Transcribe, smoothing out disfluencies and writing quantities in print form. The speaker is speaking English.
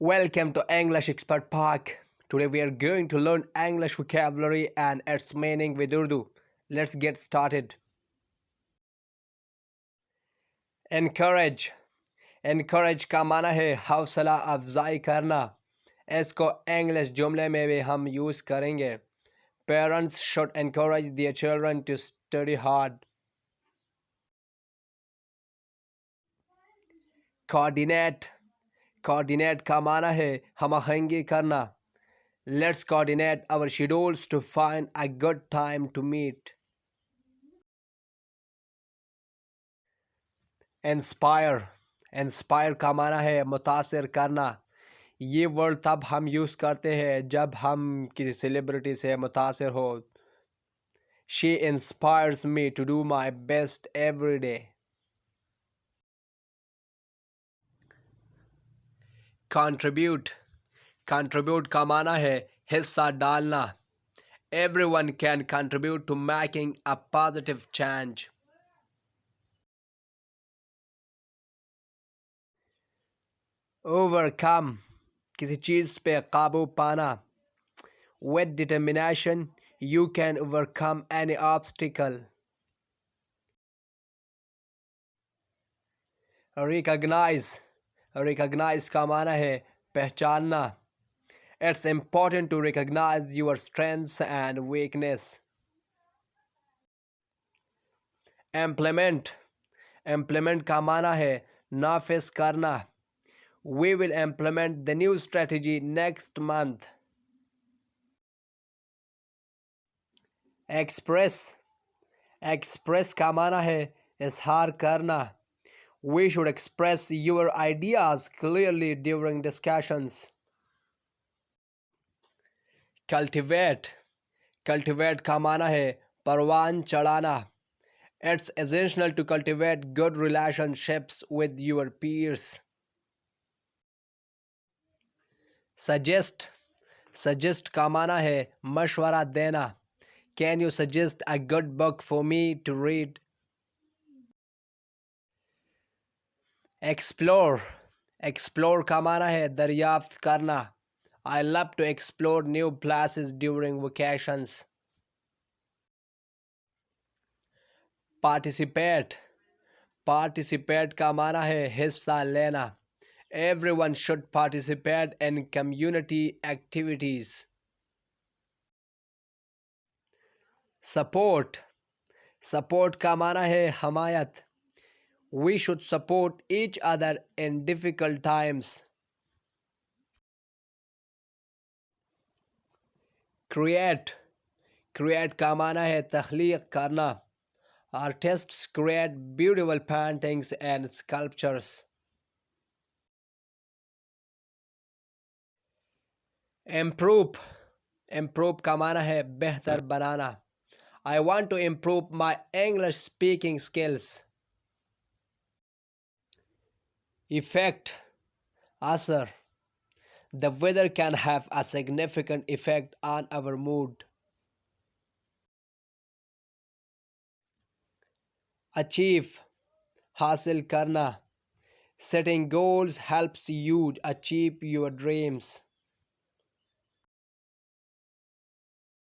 Welcome to English Expert Park. Today we are going to learn English vocabulary and its meaning with Urdu. Let's get started. Encourage. Encourage का माना है हौसला अफजाई करना. इसको English जुमले में भी हम यूज़ करेंगे. Parents should encourage their children to study hard. Coordinate. Coordinate का माना है हम-आहंगी करना. Let's coordinate our schedules to find a good time to meet. Inspire. Inspire का माना है मुतासिर करना. ये वर्ड तब हम यूज़ करते हैं जब हम किसी सेलिब्रिटी से मुतासिर हो. She inspires me to do my best every day. Contribute. Contribute का माना है हिस्सा डालना. Everyone can contribute to making a positive change. Overcome. किसी चीज़ पे काबू पाना. With determination, you can overcome any obstacle. Recognize. Recognize का माना है पहचानना. It's important to recognize your strengths and weakness. Implement. Implement का माना है नाफिज करना. We will implement the new strategy next month. Express. Express का माना है इजहार करना. We should express your ideas clearly during discussions. Cultivate. Cultivate का माना है परवान चढ़ाना. It's essential to cultivate good relationships with your peers. Suggest. Suggest का माना है मशवरा देना. Can you suggest a good book for me to read? Explore. Explore का माना है दरियाफ्त करना. I love to explore new places during vacations. Participate. Participate का माना है हिस्सा लेना. Everyone should participate in community activities. Support. Support का माना है हमायत. We should support each other in difficult times. Create. Create का माना है तख्लीक करना. Artists create beautiful paintings and sculptures. Improve. Improve का माना है बेहतर बनाना. I want to improve my English speaking skills. Effect. Asar. The weather can have a significant effect on our mood. Achieve. हासिल करना. Setting goals helps you achieve your dreams.